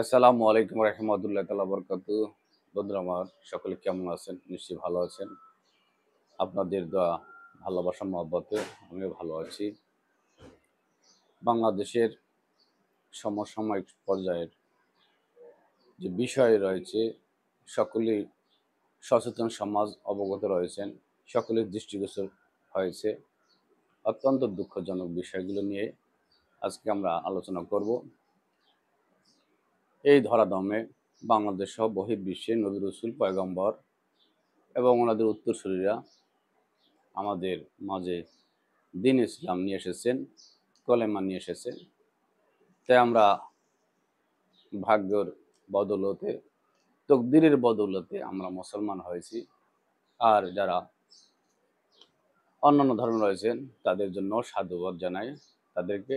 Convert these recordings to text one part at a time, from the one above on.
আসসালামু আলাইকুম রহমতুল্লাহ তাআলা বরকাতু। বন্ধুরা আমার সকলে কেমন আছেন? নিশ্চয়ই ভালো আছেন। আপনাদের দোয়া, ভালোবাসা মহব্বতে আমিও ভালো আছি। বাংলাদেশের সমসাময়িক পর্যায়ের যে বিষয় রয়েছে, সকলেই সচেতন সমাজ অবগত রয়েছেন, সকলের দৃষ্টিগোচর হয়েছে। অত্যন্ত দুঃখজনক বিষয়গুলো নিয়ে আজকে আমরা আলোচনা করব। এই ধরাধামে বাংলাদেশ সহ বহির্বিশ্বে নবী রাসূল পয়গম্বর এবং ওনাদের উত্তরসূরিরা আমাদের মাঝে দ্বীন ইসলাম নিয়ে এসেছেন, কলেমা নিয়ে এসেছেন। তাই আমরা ভাগ্যের বদৌলতে, তকদিরের বদৌলতে আমরা মুসলমান হয়েছি। আর যারা অন্যান্য ধর্ম রয়েছেন তাদের জন্য সাধুবাদ জানাই। তাদেরকে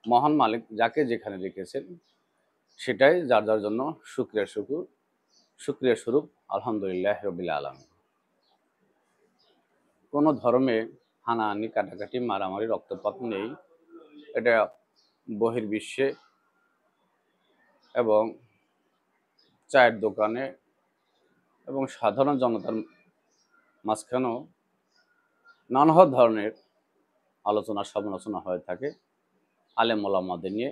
মহান মালিক যাকে যেখানে রেখেছেন সেটাই যার যার জন্য শুকরিয়া স্বরূপ আলহামদুলিল্লাহ রবিল আলামিন। কোনো ধর্মে হানাহানি, কাটাকাটি, মারামারি, রক্তপাত নেই। এটা বহির্বিশ্বে এবং চায়ের দোকানে এবং সাধারণ জনতার মাঝখানেও নানা ধরনের আলোচনা সমালোচনা হয়ে থাকে আলেম ওলামাদের নিয়ে,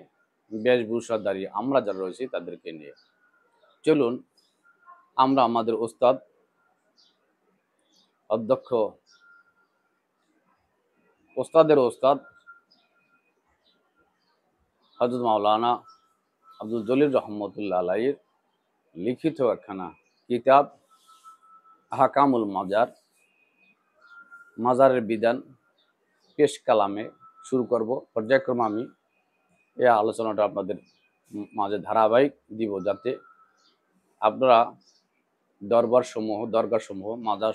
বেশভূষাধারী আমরা যারা রয়েছি তাদেরকে নিয়ে। চলুন আমরা আমাদের ওস্তাদ, অধ্যক্ষ, ওস্তাদের ওস্তাদ হযরত মাওলানা আব্দুল জলিল রহমতুল্লাহ আলাইহির লিখিত একখানা কিতাব আহকামুল মাজার, মাজারের বিধান পেশ কালামে শুরু করব। পর্যায়ক্রমে আমি এই আলোচনাটা আপনাদের মাঝে ধারাবাহিক দিব, যাতে আপনারা দরগাসমূহ, মাজার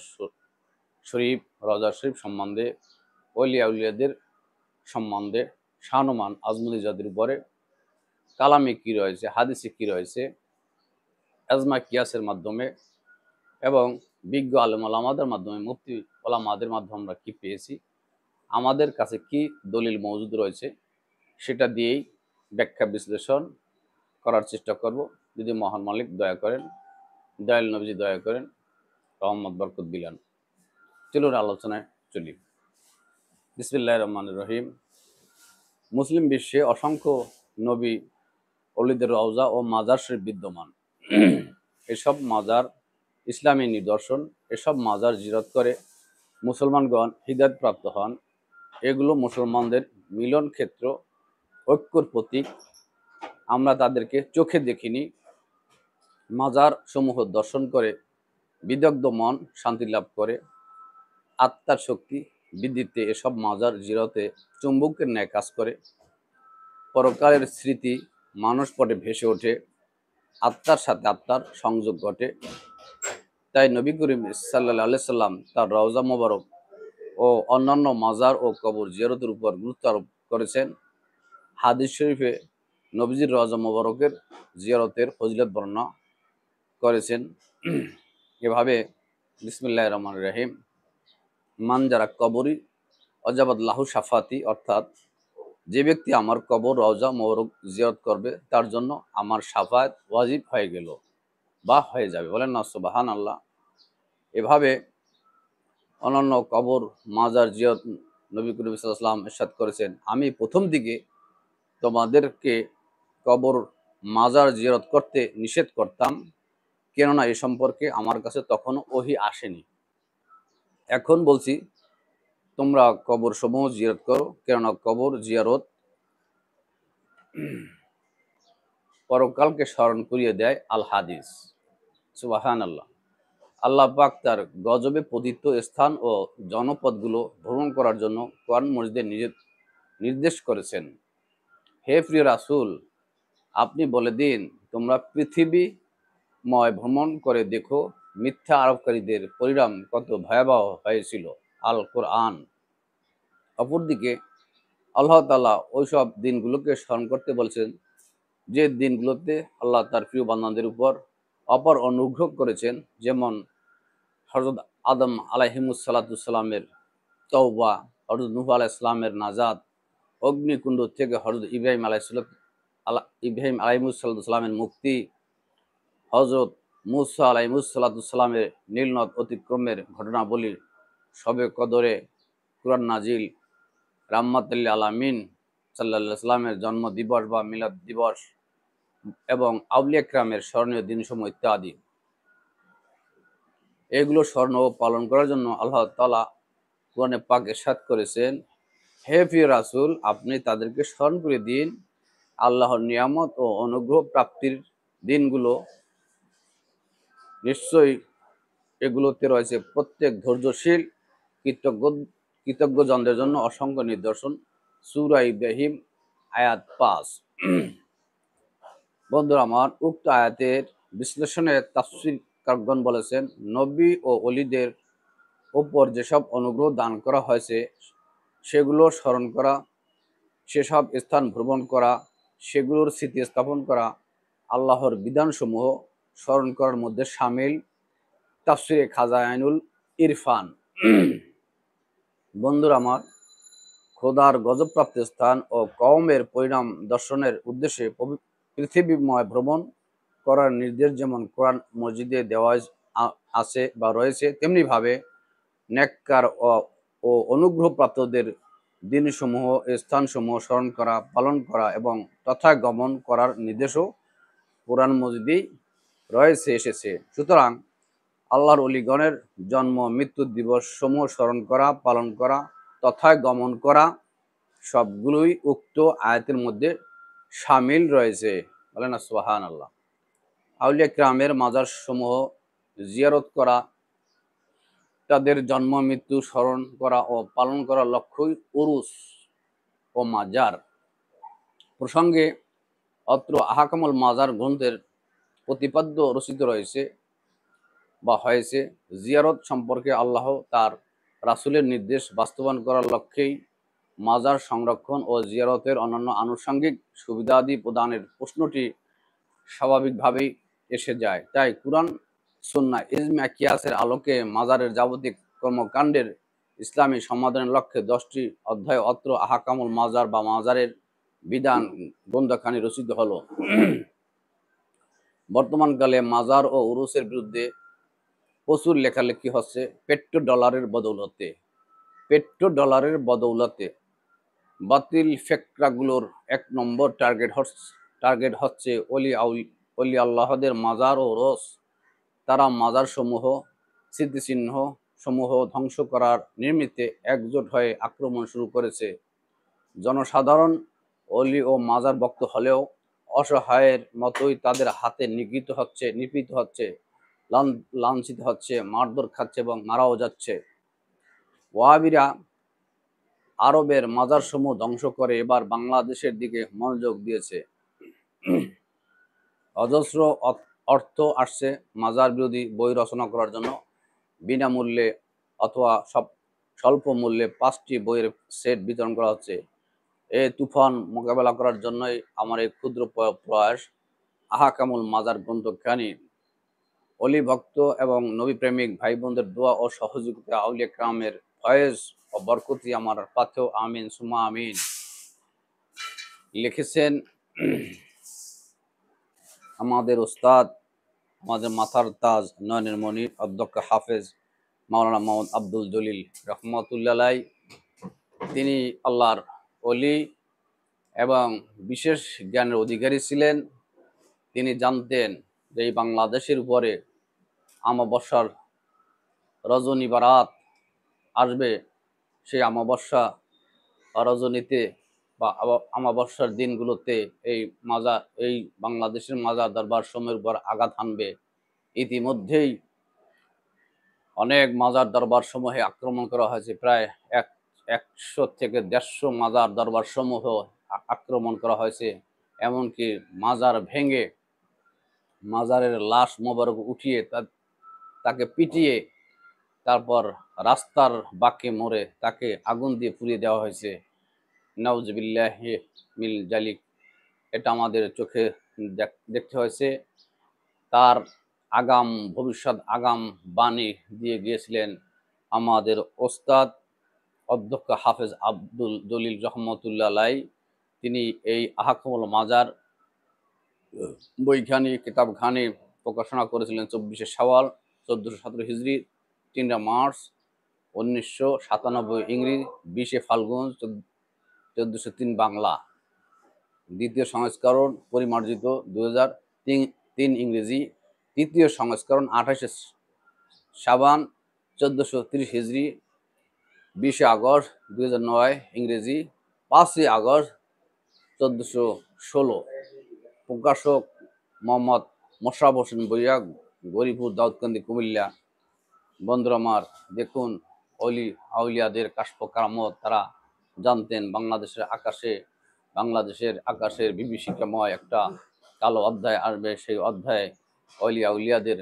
শরীফ, রজা শরীফ সম্বন্ধে, অলিয়া উলিয়াদের সম্বন্ধে, শানমান আজমলি জাতির উপরে কালামে কি রয়েছে, হাদিসে কি রয়েছে, আজমা কিয়াসের মাধ্যমে এবং বিজ্ঞ আলেম ওলামাদের মাধ্যমে, মুফতি ওলামাদের মাধ্যমে আমরা কি পেয়েছি, আমাদের কাছে কি দলিল মজুদ রয়েছে, সেটা দিয়েই ব্যাখ্যা বিশ্লেষণ করার চেষ্টা করব। যদি মহান মালিক দয়া করেন, দয়াল নবীজি দয়া করেন, রহমত বরকত বিলান। চলুন আলোচনায় চলি। বিসমিল্লাহির রহমানির রহিম। মুসলিম বিশ্বে অসংখ্য নবী অলিদের রওজা ও মাজার শরীফ বিদ্যমান। এসব মাজার ইসলামী নিদর্শন। এসব মাজার জিয়ারত করে মুসলমানগণ হিদায়াত প্রাপ্ত হন। এগুলো মুসলমানদের মিলন ক্ষেত্র, ঐক্যর প্রতীক। আমরা তাদেরকে চোখে দেখিনি, মাজার সমূহ দর্শন করে বিদগ্ধ মন শান্তি লাভ করে। আত্মার শক্তি বৃদ্ধিতে এসব মাজার জিয়ারতে চুম্বকের ন্যায় কাজ করে। পরকালের স্মৃতি মানুষ পটে ভেসে ওঠে, আত্মার সাথে আত্মার সংযোগ ঘটে। তাই নবী করিম সাল্লাল্লাহু আলাইহি সাল্লাম তার রওজা মোবারক ও অন্যান্য মাজার ও কবর জিয়ারতের উপর গুরুত্ব আরোপ করেছেন। হাদিস শরীফে নবীজির রওজা মোবারকের জিয়ারতের ফজিলত বর্ণনা করেছেন এভাবে, বিসমিল্লাহির রহমানির রহিম। মান যারা কবরি অজাবাদ লাহু সাফাতি, অর্থাৎ যে ব্যক্তি আমার কবর রওজা মোবারক জিয়ারত করবে তার জন্য আমার সাফায়াত ওয়াজিব হয়ে গেল বা হয়ে যাবে। বলেন না সুবহানাল্লাহ। এভাবে অন্যান্য কবর মাজার জিয়ারত নবী করিম সাল্লাল্লাহু আলাইহি ওয়াসাল্লাম ইরশাদ করেছেন, আমি প্রথম দিকে তোমাদেরকে কবর মাজার জিয়ারত করতে নিষেধ করতাম, কেননা এ সম্পর্কে আমার কাছে তখনও ওহী আসেনি। এখন বলছি তোমরা কবর সমূহ জিয়ারত করো, কেননা কবর জিয়ারত পরকালকে স্মরণ করিয়ে দেয়। আল হাদিস। সুবহানাল্লাহ। আল্লাহ পাক তার গজবে পতিত স্থান ও জনপদগুলো ভ্রমণ করার জন্য কোরআন মজিদে নির্দেশ করেছেন। হে প্রিয় রাসূল, আপনি বলে দিন, তোমরা পৃথিবীময় ভ্রমণ করে দেখো মিথ্যা আরোপকারীদের পরিণাম কত ভয়াবহ হয়েছিল। আল কোরআন। অপরদিকে আল্লাহ তাআলা ওইসব দিনগুলোকে স্মরণ করতে বলছেন যে দিনগুলোতে আল্লাহ তার প্রিয় বান্দাদের উপর অপার অনুগ্রহ করেছেন, যেমন হযরত আদম আলাইহিমুসসালামের তওবা, হযরত নূহ আলাইহিস সালামের নাজাত, অগ্নিকুণ্ড থেকে হযরত ইব্রাহিম আলাইহিস ইব্রাহিম আলাইহিসসালামের মুক্তি, হজরত মুসা আলাইহিসসালামের নীলনদ অতিক্রমের ঘটনাবলী, শবে কদরে কুরআন নাজিল, রাহমাতুল আলামিন সাল্লাল্লাহু সাল্লামের জন্ম দিবস বা মিলাদ দিবস এবং আউলিয়া কিরামের স্মরণীয় দিনসমূহ ইত্যাদি। এগুলো স্মরণ ও পালন করার জন্য আল্লাহ তাআলা কোরআনে পাক ইরশাদ করেছেন, হে প্রিয় রাসূল, আপনি তাদেরকে স্মরণ করে দিন আল্লাহর নিয়ামত ও অনুগ্রহ প্রাপ্তির দিনগুলো। নিশ্চয়ই এগুলোতে রয়েছে প্রত্যেক ধৈর্যশীল কৃতজ্ঞজনদের জন্য অসংখ্য নিদর্শন। সূরা ইব্রাহিম আয়াত 5। বন্ধুরা আমার, উক্ত আয়াতের বিশ্লেষণে তাফসীরকারগণ বলেছেন, নবী ও ওলীদের ওপর যেসব অনুগ্রহ দান করা হয়েছে সেগুলো স্মরণ করা, সেসব স্থান ভ্রমণ করা, সেগুলোর স্মৃতি স্থাপন করা, আল্লাহর বিধানসমূহ স্মরণ করার মধ্যে শামিল। তাফসীরে খাজাইনুল ইরফান। বন্ধুরা আমার, খোদার গজবপ্রাপ্ত স্থান ও কওমের পরিণাম দর্শনের উদ্দেশ্যে পৃথিবীময় ভ্রমণ করার নির্দেশ যেমন কোরআন মজিদে দেওয়া আছে বা রয়েছে, তেমনিভাবে নেককার ও অনুগ্রহপ্রাপ্তদের দিনসমূহ, স্থানসমূহ স্মরণ করা, পালন করা এবং তথা গমন করার নির্দেশও কোরআন মজিদেই রয়েছে, এসেছে। সুতরাং আল্লাহর অলিগণের জন্ম মৃত্যু দিবস সমূহ স্মরণ করা, পালন করা, তথা গমন করা সবগুলোই উক্ত আয়াতের মধ্যে শামিল রয়েছে। বলেন সুবহানাল্লাহ। আউলিয়া কিরামের মাজার সমূহ জিয়ারত করা, তাদের জন্ম মৃত্যু স্মরণ করা ও পালন করার লক্ষ্যই উরুস ও মাজার। প্রসঙ্গে অত্র আহকামুল মাজার গ্রন্থের প্রতিপাদ্য রচিত রয়েছে বা হয়েছে। জিয়ারত সম্পর্কে আল্লাহ তার রাসূলের নির্দেশ বাস্তবায়ন করার লক্ষ্যেই মাজার সংরক্ষণ ও জিয়ারতের অন্যান্য আনুষঙ্গিক সুবিধাদি প্রদানের প্রশ্নটি স্বাভাবিকভাবেই এসে যায়। তাই কুরআন, সুন্নাহ, ইজমা, কিয়াসের আলোকে মাজারের যাবতীয় কর্মকাণ্ডের ইসলামী সমাধানের লক্ষ্যে 10টি অধ্যায় অত্র আহকামুল মাজার বা মাজারের বিধান গ্রন্থখানি রচিত হলো। বর্তমানকালে মাজার ও উরুসের বিরুদ্ধে প্রচুর লেখালেখি হচ্ছে পেট্রোডলারের বদৌলতে। বাতিল ফেকরাগুলোর 1 নম্বর টার্গেট হচ্ছে অলি আল্লাহদের মাজার ও উরুস। তারা মাজার সমূহ, স্মৃতিচিহ্ন সমূহ ধ্বংস করার নিমিত্তে একজোট হয়ে আক্রমণ শুরু করেছে। জনসাধারণ অলি ও মাজার ভক্ত হলেও অসহায়ের মতোই তাদের হাতে নিপীড়িত হচ্ছে, লাঞ্ছিত হচ্ছে, মারধর খাচ্ছে এবং মারাও যাচ্ছে। ওয়াহাবিরা আরবের মাজার সমূহ ধ্বংস করে এবার বাংলাদেশের দিকে মনোযোগ দিয়েছে। অজস্র অর্থ আসছে মাজার বিরোধী বই রচনা করার জন্য। বিনামূল্যে অথবা স্বল্প মূল্যে 5টি বইয়ের সেট বিতরণ করা হচ্ছে। এই তুফান মোকাবেলা করার জন্যই আমার এই ক্ষুদ্র প্রয়াস। আহকামুল মাজার গ্রন্থখানি অলি ভক্ত এবং নবী প্রেমিক ভাই বোনদের দোয়া ও সহযোগিতা, আউলিয়া কিরামের ফয়েজ ও বরকতি আমার পাথেও আমিন সুমা আমিন। লিখেছেন আমাদের ওস্তাদ, আমাদের মাথার তাজ, নয়নের মণি, অধ্যক্ষ হাফেজ মাওলানা মোহাম্মদ আব্দুল জলিল রহমতুল্লাহ আলাইহি। তিনি আল্লাহর ওলি এবং বিশেষ জ্ঞানের অধিকারী ছিলেন। তিনি জানতেন যে এই বাংলাদেশের উপরে অমাবস্যার রজনী বা রাত আসবে। সেই অমাবস্যা বা রজনীতে বা অমাবস্যার দিনগুলোতে এই বাংলাদেশের মাজার দরবার সমূহের উপর আঘাত হানবে। ইতিমধ্যেই অনেক মাজার দরবার সমূহে আক্রমণ করা হয়েছে। প্রায় 100 থেকে 150 মাজার দরবার সমূহ আক্রমণ করা হয়েছে। এমনকি মাজার ভেঙে মাজারের লাশ মোবারক উঠিয়ে তাকে পিটিয়ে তারপর রাস্তার বাঁকে মোড়ে তাকে আগুন দিয়ে পুড়িয়ে দেওয়া হয়েছে। নাউজুবিল্লাহি মিন জালিক। এটা আমাদের চোখে দেখতে হয়েছে। তার আগাম ভবিষ্যৎ আগাম বাণী দিয়ে গিয়েছিলেন আমাদের ওস্তাদ অধ্যক্ষ হাফেজ আব্দুল জলিল রহমতুল্লাহ আলাইহি। তিনি এই আহকামুল মাজার বইখানি কিতাবখানি প্রকাশনা করেছিলেন 24শে শাওয়াল 1417 হিজরি, 3 মার্চ 1997 ইংরেজি, 20শে ফাল্গুন 1403 বাংলা। দ্বিতীয় সংস্করণ পরিমার্জিত 2003 ইংরেজি। তৃতীয় সংস্করণ 28শে শাবান 1430 হিজরি, 20শে আগস্ট 2009 ইংরেজি, 5ই আগস্ট 1416। প্রকাশক মোহাম্মদ মোশাররফ হোসেন ভূঁইয়া, গরিপুর, দাউদকান্দি, কুমিল্লা। বন্ধুরা আমার, দেখুন অলি আউলিয়াদের কাশফ কারামত তারা জানতেন বাংলাদেশের আকাশের বিভীষিকাময় একটা কালো অধ্যায় আসবে। সেই অধ্যায়ে অলি আউলিয়াদের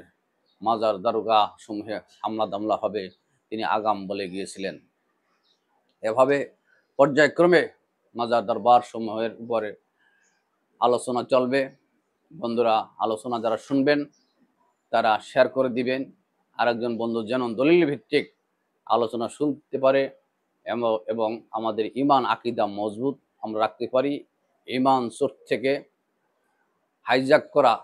মাজার দারোগা সমূহে হামলা দামলা হবে, তিনি আগাম বলে গিয়েছিলেন। এভাবে পর্যায়ক্রমে মাজার দরবার সমূহের উপরে আলোচনা চলবে। বন্ধুরা, আলোচনা যারা শুনবেন তারা শেয়ার করে দিবেন। আরেকজন বন্ধু যেন দলিল ভিত্তিক আলোচনা শুনতে পারে এবং আমাদের ইমান আকীদা মজবুত আমরা রাখতে পারি। ইমান সোর্স থেকে হাইজ্যাক করা,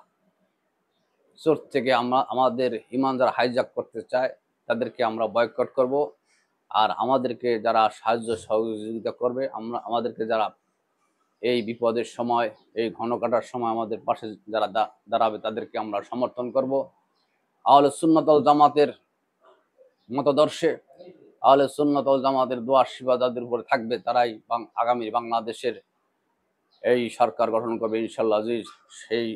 সোর্স থেকে আমাদের ইমান যারা হাইজ্যাক করতে চায় তাদেরকে আমরা বয়কট করব। আর আমাদেরকে যারা সাহায্য সহযোগিতা করবে, আমাদেরকে যারা এই বিপদের সময়, এই ঘন কাটার সময় আমাদের পাশে যারা দাঁড়াবে তাদেরকে আমরা সমর্থন করব। আহলে সুন্নাত ওয়াল জামাতের মতাদর্শে, আহলে সুন্নাত ওয়াল জামাতের দোয়া আশীর্বাদ যাদের উপরে থাকবে তারাই আগামী বাংলাদেশের এই সরকার গঠন করবে ইনশাআল্লাহ আজিজ। সেই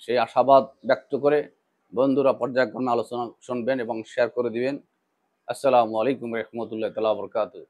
সেই আশাবাদ ব্যক্ত করে বন্ধুরা পর্যায়ক্রমে আলোচনা শুনবেন এবং শেয়ার করে দিবেন। আসসালামু আলাইকুম রহমতুল্লাহ তাআলা ওয়া বারাকাতুহু।